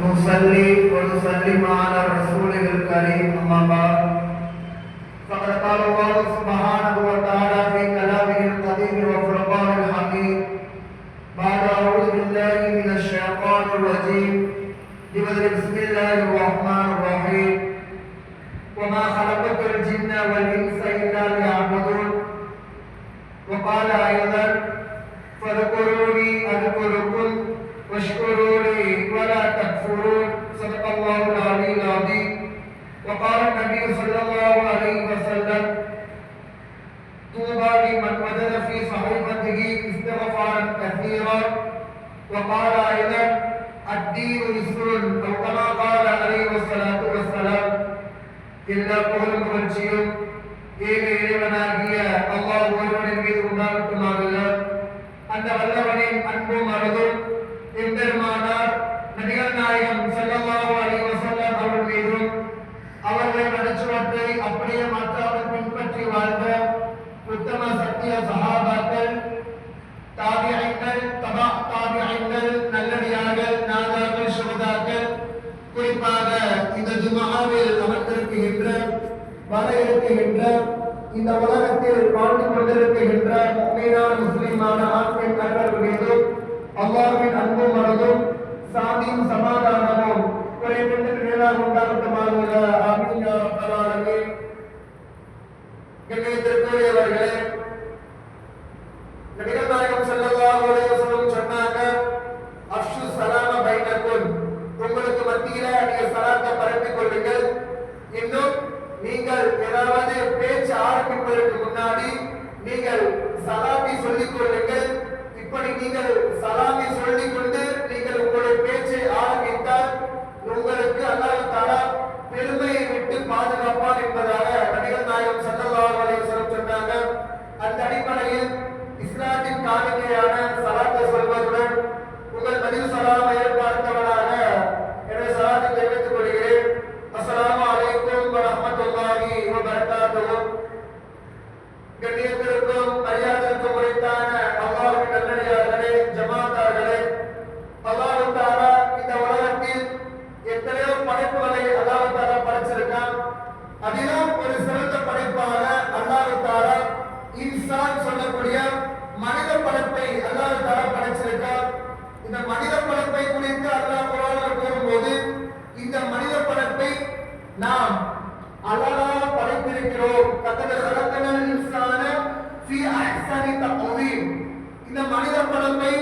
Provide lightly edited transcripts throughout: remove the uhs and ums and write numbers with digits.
نصلي ونسلم على رسوله الكريم أما بعد فقد قال الله سبحانه وتعالى في كلامه القديم وفرقان الحميد بعد أعوذ بالله من الشيطان الرجيم بسم الله الرحمن الرحيم وما خلقت الجن والإنس إلا ليعبدون وقال أيضا فاذكروني أذكركم واشكروا لي ولا تكفرون صدق الله العلي العظيم وقال النبي صلى الله عليه وسلم طوبى لمن وجد في صحيفته استغفارا كثيرا وقال ايضا الدين يسر او كما قال عليه الصلاه والسلام எல்லா புகழும் புகழ்ச்சியும் ஏக இறைவனாகிய அல்லாஹ் ஒருவனின் மீது உண்டாகட்டுமாக. அந்த வல்லவனின் அன்பும் அருளும் எம்பெருமானார் நபிகள் நாயகம் ஸல்லல்லாஹு அலைஹி வஸல்லம் அவர்கள் மீதும் அவர்களின் நற்சுவற்றை அப்படியே மாற்றாமல் பின்பற்றி வாழ்ந்த உத்தம சத்திய சஹாபாக்கள், தாபிஈன்கள், தபா தாபிஈன்கள், நல்லடியார்கள், நாதாக்கள், சுஹதாக்கள், குறிப்பாக இந்த ஜும்ஆவில் அமர்ந்திருக்கின்ற வர இருக்குகின்ற இந்த உலகத்தில் வாழ்ந்து கொண்டிருக்கின்ற முஃமினான முஸ்லிமான ஆண் பெண் அனைவர்கள் மீதும் அல்லாஹ்வின் அன்பும் அருளும் சாந்தியும் சமாதானமும் குறைவின்றி நிலையாக உண்டாகட்டுமாக. ஆமீன் யா ரப்பல் ஆலமீன். கண்ணியத்திற்குரியவர்களே, நபிகள் நாயகம் ஸல்லல்லாஹு அலைஹி வஸல்லம் சொன்னாங்க, அஃஷு ஸலாம பைனக்கும், உங்களுக்கு மத்தியில நீங்க சலாத்தை பரப்பிக் கொள்ளுங்கள். இன்னும் நீங்கள் ஏதாவது பேச்சு ஆரம்பிப்பதற்கு முன்னாடி நீங்கள் சலாத்தை சொல்லிக் கொள்ளுங்கள். இப்படி நீங்கள் சலாமை சொல்லிக் கொண்டு நீங்கள் உங்களுடைய பேச்சை ஆரம்பித்தால் உங்களுக்கு அல்லாஹ் தஆலா பெருமையை விட்டு பாதுகாப்பான் என்பதாக நபிகள் நாயகம் ஸல்லல்லாஹு அலைஹி வஸல்லம் சொன்னாங்க. அந்த அடிப்படையில் இஸ்லாத்தின் காணிக்கையான சலாத்தை சொல்வதுடன் உங்கள் பதில் சலாமை எதிர்பார்த்தவனாக என்னுடைய சலாத்தை தெரிவித்துக் கொள்கிறேன். அஸ்ஸலாமு அலைக்கும் வரஹ்மத்துல்லாஹி வபரகாத்துஹு. கண்ணியத்திற்கும் மரியாதைக்கும் உரித்தான அல்லாஹ்வின் நல்லடியார்களே, ஜமாத்தார்களே, அல்லாஹ் தஆலா இந்த உலகத்தில் எத்தனையோ படைப்புகளை அல்லாஹ் தஆலா படைச்சிருக்கான். அதிலும் ஒரு சிறந்த படைப்பாக அல்லாஹ் தஆலா இன்சான் சொல்லக்கூடிய மனித படைப்பை அல்லாஹ் தஆலா படைச்சிருக்கான். இந்த மனித படைப்பை குறித்து அல்லாஹ் குர்ஆனில் கூறும்போது இந்த மனித படைப்பை நாம் அழகாக படைத்திருக்கிறோம். லகத் ഖലഖனல் இன்சான ஃபீ அஹ்ஸனி தக்வீம். இந்த மனித படைப்பை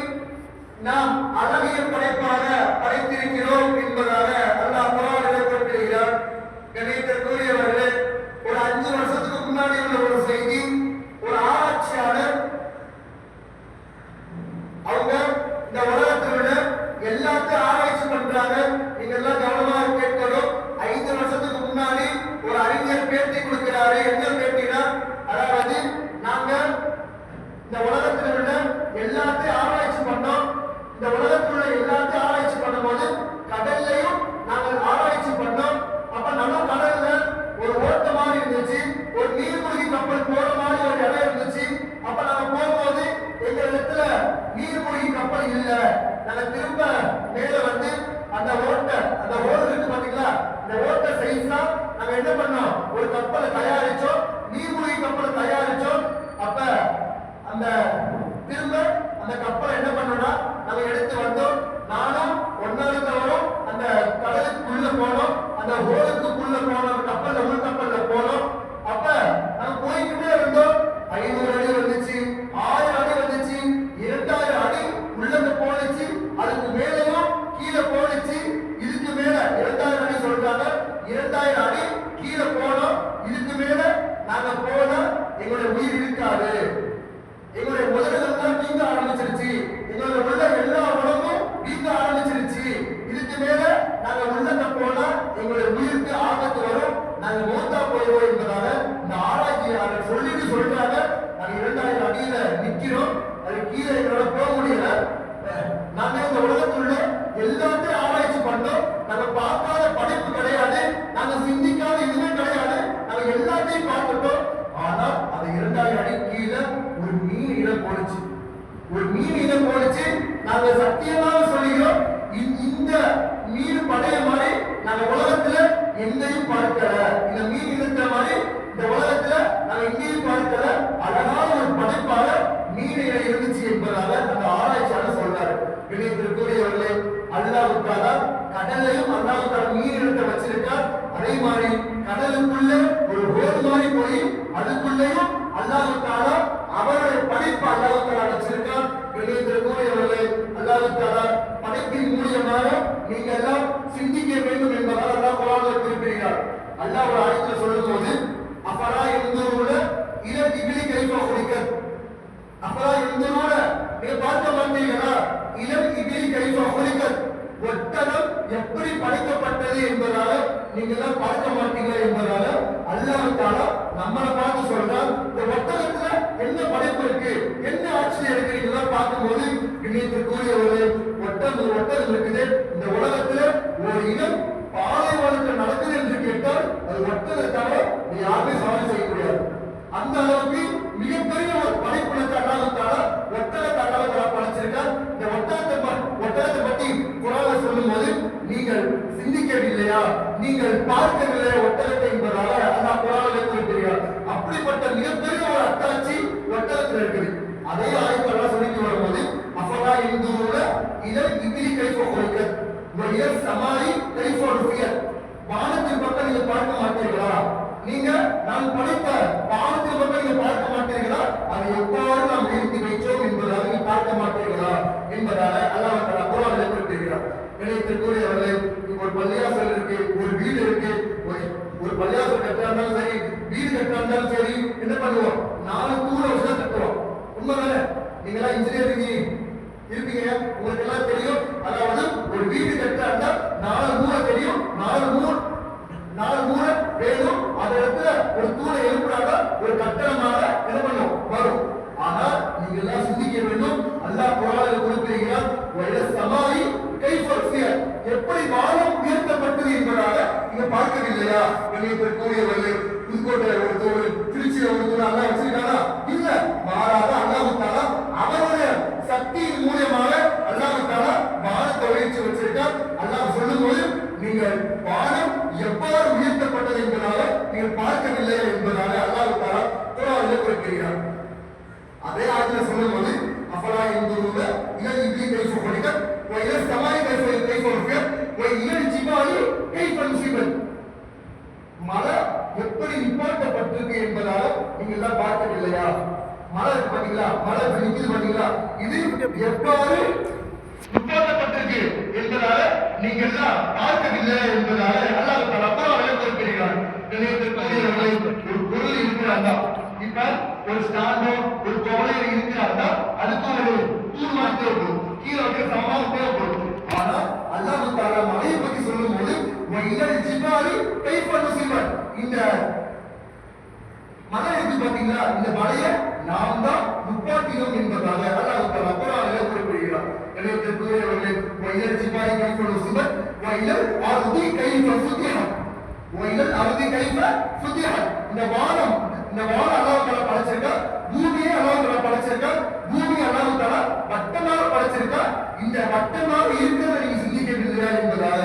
நாம் அழகிய படைப்பாக படைத்திருக்கிறோம் என்பதாக அல்லாஹ் குர்ஆனில் குறிப்பிடுகிறார். கண்ணியத்திற்குரியவர்களே, ஒரு 5 வருஷத்துக்கு முன்னாடி உள்ள ஒரு செய்தி, ஒரு ஆராய்ச்சியாளர் அவங்க இந்த உலகத்தில் உள்ள எல்லாத்தையும் ஆராய்ச்சி பண்றாங்க. நீங்க எல்லாம் கவனமாக கேட்கணும். 5 வருஷத்துக்கு முன்னாடி ஒரு அறிஞர் பேட்டி கொடுக்கிறாரு. என்ன பேட்டினா, அதாவது நாங்க இந்த உலகத்தில் உள்ள எல்லாத்தையும் ஆராய்ச்சி பண்ணோம். இந்த உலகத்தில் உள்ள எல்லாத்தையும் ஆராய்ச்சி பண்ணும்போது கடல்லையும் நாங்கள் ஆராய்ச்சி பண்ணோம். அப்ப நம்ம கடல்ல ஒரு ஓட்ட மாதிரி இருந்துச்சு, ஒரு நீர்மூழ்கி கப்பல் போற மாதிரி ஒரு இடம் இருந்துச்சு. அப்ப நாங்க போகும்போது எங்க இடத்துல நீர்மூழ்கி கப்பல் இல்ல. நாங்க திரும்ப மேல வந்து அந்த ஓட்டை, அந்த ஓடு இருக்கு பாத்தீங்களா, இந்த ஓட்டை சைஸா நாங்க என்ன பண்ணோம், ஒரு கப்பலை தயாரிச்சோம், நீர்மூழ்கி கப்பலை தயாரிச்சோம். அப்ப அந்த திரும்ப அந்த கப்பலை என்ன பண்ணோம்னா நாங்க எடுத்து வந்தோம். நானும் ஒன்னாலும் அந்த கடலுக்குள்ள போனோம், அந்த ஓடுக்குள்ள போனோம், அந்த கப்பல்ல உள் கப்பல்ல போனோம். அப்ப நாங்க போய்கிட்டே இருந்தோம். 500 அடி வந்துச்சு, 1000 அடி வந்துச்சு, 2000 அடி உள்ளது போனுச்சு, அதுக்கு மேலேயும் கீழே போனுச்சு. இதுக்கு மேல 2000 அடி சொல்றாங்க, 2000 அடி கீழே போனோம். இதுக்கு மேல நாங்க போனா எங்களுடைய உயிர் இருக்காது, எங்களுடைய முதல்கள் தான் நீங்க ஆரம்பிச்சிருச்சு, எங்களுடைய உள்ள எல்லா உடம்பும் நீங்க ஆரம்பிச்சிருச்சு. இதுக்கு மேல நாங்க உள்ளத போனா எங்களுடைய உயிருக்கு ஆபத்து வரும், நாங்க மூத்தா போயிடுவோம் என்பதாக இந்த ஆராய்ச்சியாளர் சொல்லிட்டு சொல்றாங்க. நாங்க 2000 அடியில நிக்கிறோம், அது கீழே எங்களோட போக முடியல. நாங்க இந்த உலகத்துள்ள எல்லாத்தையும் ஆராய்ச்சி பண்ணோம். நாங்க பார்க்காத படைப்பு கிடையாது, நாங்க சிந்திக்காத எதுவுமே கிடையாது, நாங்க எல்லாத்தையும் பார்த்துட்டோம். ஆனா அது 2000 அடி கீழே ஒரு மீன் இடம் போனுச்சு, ஒரு மீன் இடம் போனுச்சு. நாங்க சத்தியமாக சொல்லுகிறோம், கணியத்திற்குரியவர்களே, அல்லாஹ் தஆலா கடலையும் அல்லாஹ் தஆலா நீரிடத்தை வச்சிருக்கார். அதே மாதிரி கடலுக்குள்ள ஒரு ஹோல் மாதிரி போய் அதுக்குள்ளேயும் அல்லாஹ் தஆலா அவருடைய படைப்பு அல்லாஹ் தஆலா வச்சிருக்கார். கணியத்திற்குரியவர்களே, அல்லாஹ் தஆலா படைப்பின் மூலமாக நீங்க எல்லாம் சிந்திக்க வேண்டும் என்பதால் அல்லாஹ் குர்ஆனில் குறிப்பிடுகிறார். அல்லாஹ் ஒரு ஆயத்தில் சொல்லும்போது அஃபலா யன்துரூன இலா இப்லி கைஃப குலிகத், அஃபலா யன்துரூன, நீங்க பார்க்க மாட்டீங்களா, இலா இப்லி கைஃப குலிகத், ஒட்டகம் எப்படி படைக்கப்பட்டது என்பதால நீங்க எல்லாம் பார்க்க மாட்டீங்க என்பதால அல்லாஹ் தஆலா நம்மளை பார்த்து சொல்றான், இந்த ஒட்டகத்துல என்ன படைப்பு இருக்கு, என்ன ஆச்சரியம் இருக்கு, இதெல்லாம் பார்க்கும்போது இணையத்திற்குரியவர்களே, ஒட்டகம் இருக்குது. இந்த உலகத்துல ஒரு இனம் பாலைவனத்தில் நடக்குது என்று கேட்டால் அது ஒட்டகத்தால யாருமே சவால் செய்ய முடியாது. அந்த அளவுக்கு மிகப்பெரிய ஒரு படைப்புலத்தை அல்லாஹ் தஆலா ஒட்டகத்தை அல்லாஹ் தஆலா படைச்சிருக்கார். இந்த ஒட்டகத்தை பற்றி குர்ஆன்ல சொல்லும்போது நீங்கள் சிந்திக்கவில்லையா, நீங்கள் பார்க்கவில்லையா ஒட்டகத்தை என்பதால அல்லாஹ் குர்ஆனில் குறிப்பிடுகிறார். அப்படிப்பட்ட மிகப்பெரிய ஒரு அத்தாட்சி ஒட்டகத்தில் இருக்குது. அதே ஆயத்தில் அல்லாஹ் சொல்லிட்டு வரும்போது அஃபலா யன்துரூன இலா இப்லி கைஃப குலிகத் வ இலா ஸமாஇ கைஃப ருஃபியத், வானத்தின் பக்கம் நீங்க பார்க்க மாட்டீர்களா, நீங்க நான் படைத்த வானத்தின் பக்கம் நீங்க பார்க்க மாட்டீர்களா, அதை எவ்வாறு நாம் உயர்த்தி வைத்தோம் என்பதாக நீங்க பார்க்க மாட்டீர்களா என்பதால அல்லாஹ் தஆலா குர்ஆனில் குறிப்பிடுகிறார். இணையத்திற்குரியவர்களே, இப்போ ஒரு பள்ளியாசல் இருக்கு, ஒரு வீடு இருக்கு, ஒரு பள்ளியாசல் கட்டாஇருந்தாலும் சரி, வீடு கட்டாஇருந்தாலும் சரி, என்ன பண்ணுவோம், 4 தூணை வச்சு கட்டுவோம். உண்மைதானே? நீங்களா இன்ஜினியரிங் இருப்பீங்க, உங்களுக்கு எல்லாம் தெரியும். அதாவது ஒரு வீடு கட்டாண்டா 4 மூலை தெரியும், 4 மூலை வேணும். அந்த இடத்துல ஒரு தூணை எழுப்புறாங்க, ஒரு கட்டணமாக என்ன பண்ணும் வரும். ஆனா நீங்க எல்லாம் சிந்திக்க வேண்டும், அல்லாஹ் குர்ஆனில் குறிப்பிடுகிறார், வயல சமாயி கைஃப ருஃபியத், எப்படி வானம் உயர்த்தப்பட்டது என்பதாக நீங்க பார்க்கவில்லையா. கணியத்திற்குரியவர்களே, புதுக்கோட்டை ஒரு தூண், திருச்சியில ஒரு தூண் அல்லாஹ் வச்சிருக்கானா? இல்ல, மாறாக அல்லாஹ் தஆலா அவருடைய சக்தியின் மூலமாக அல்லாஹ் தஆலா வானத்தை உயர்த்தி வச்சிருக்கார். அல்லாஹ் சொல்லும்போது நீங்கள் வானம் எவ்வாறு உயர்த்தப்பட்டது என்பதாக நீங்கள் பார்க்கவில்லை என்பதாக அல்லாஹ் தஆலா குர்ஆனில் குறிப்பிடுகிறார். அதே ஆயத்தில் சொல்லும்போது அஃபலா யன்துரூன இலா இப்லி கைஃப குலிகத் வ இலா ஸமாஇ கைஃப ருஃபியத் வ இலா ஜிபாலி கைஃப நுஸிபத், மலை எப்படி நிப்பாட்டப்பட்டிருக்கு என்பதாக நீங்க எல்லாம் பார்க்கவில்லையா. மலை இருக்கு பாத்தீங்களா, மலை நிக்குது பாத்தீங்களா, இது எவ்வாறு நிப்பாட்டப்பட்டிருக்கு என்பதாக நீங்க எல்லாம் பார்க்கவில்லை என்பதாக அல்லாஹ் தஆலா குர்ஆனில் குறிப்பிடுகிறார். கணியத்திற்குரியவர்களே, ஒரு பொருள் இருக்கிறாங்க, இப்ப ஒரு ஸ்டாண்டோ ஒரு கோலையில இருக்கிறாங்க, அதுக்கு ஒரு தூண் மாதிரி இருக்கும், கீழே வைக்கிற சாமான் தேவைப்படும். ஆனா அல்லாஹ் தஆலா மலையை பற்றி சொல்லும்போது வயல் ஜிபாலி கைஃப நுஸிபத், இந்த மலை இருக்கு பாத்தீங்களா, இந்த மலையை நாம் தான் முப்பாட்டினோம் என்பதாக அல்லாஹ் தஆலா குர்ஆனில் குறிப்பிடுகிறார். கணியத்திற்குரியவர்களே, வயல் ஜிபாலி கைஃப நுஸிபத் வயல் அர்தி கைஃப சுதிஹத், வயல் அர்தி கைஃப சுதிஹத், இந்த வானம் அல்லாஹ் தஆலா படைச்சிருக்கா, பூமியை அல்லாஹ் தஆலா படைச்சிருக்கா, பூமி அல்லாஹ் தஆலா வட்டமாக படைச்சிருக்கா. இந்த வட்டமாக இருக்கிறத நீங்க சிந்திக்கவில்லையா என்பதாக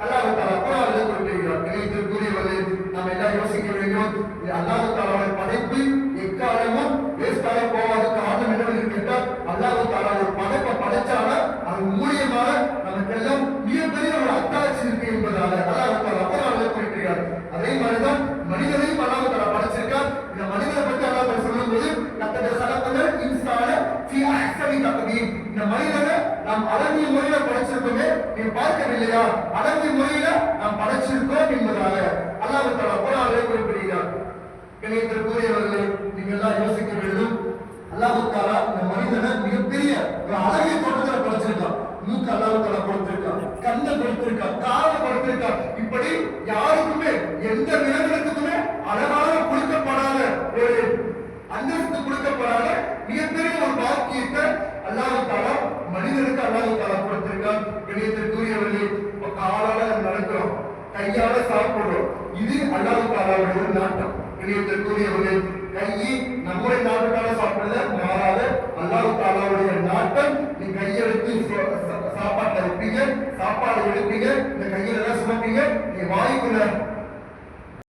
அல்லாஹ் தஆலா குர்ஆனில் குறிப்பிடுகிறார். கணியத்திற்குரியவர்களே, நாம் எல்லாம் யோசிக்க வேண்டும், அல்லாஹ் தஆலாவுடைய படைப்பு எக்காலமும் வேஸ்டாக போகாத காரணம் என்னவென்று கேட்டால் அல்லாஹ் தஆலா ஒரு படைப்பை படைச்சால அது மூலியமாக நமக்கெல்லாம் மிகப்பெரிய ஒரு அத்தாட்சி இருக்கு என்பதாக அல்லாஹ் தஆலா குர்ஆனில் குறிப்பிடுகிறார். அதே மாதிரிதான் மனிதனையும் அல்லாஹ் தஆலா படைச்சிருக்கார். இந்த மனிதனை பற்றி அல்லாஹ் தஆலா சொல்லும்போது லக்கத் ஸலக்னல் இன்சான ஃபீ அஹ்ஸனி தக்வீம், இந்த மனிதனை நாம் அழகிய முறையில படைச்சிருக்கோமே, நீ பார்க்கவில்லையா, அழகிய முறையில நாம் படைச்சிருக்கோம் என்பதாக அல்லாஹ் தஆலா குர்ஆனில் குறிப்பிடுகிறார். கணியத்திற்குரியவர்களே, நீங்க எல்லாம் யோசிக்க வேண்டும், அல்லாஹ் தஆலா இந்த மனிதனை மிகப்பெரிய ஒரு அழகிய தோட்டத்தில் படைச்சிருக்கான். மூக்கு அல்லாஹ் தஆலா கொடுத்திருக்கான், கண்ணை கொடுத்திருக்கான், காலை கொடுத்திருக்கான். இப்படி யாருக்குமே எந்த விலங்கினத்துக்குமே அழகாக கொடுக்கப்படாத ஒரு அந்தஸ்து கொடுக்கப்படாத மிகப்பெரிய ஒரு பாக்கியத்தை அல்லாஹ் தஆலா மனிதனுக்கு அல்லாஹ் தஆலா கொடுத்திருக்கான். கணியத்திற்குரியவர்களே, காலால நடக்கிறோம், கையால சாப்பிடுறோம், இது அல்லாஹ் தஆலாவுடைய நாட்டம். கணியத்திற்குரியவர்களே, கையை நம்முடைய நாட்டுக்கான சாப்பிடல, மாறாத அல்லாஹ் தஆலாவுடைய நாட்டம். நீ கையெடுத்து சாப்பாட்டை வைப்பீங்க, சாப்பாடு எடுப்பீங்க, இந்த கையில தான் சுமப்பீங்க, நீ வாய்க்குள்ள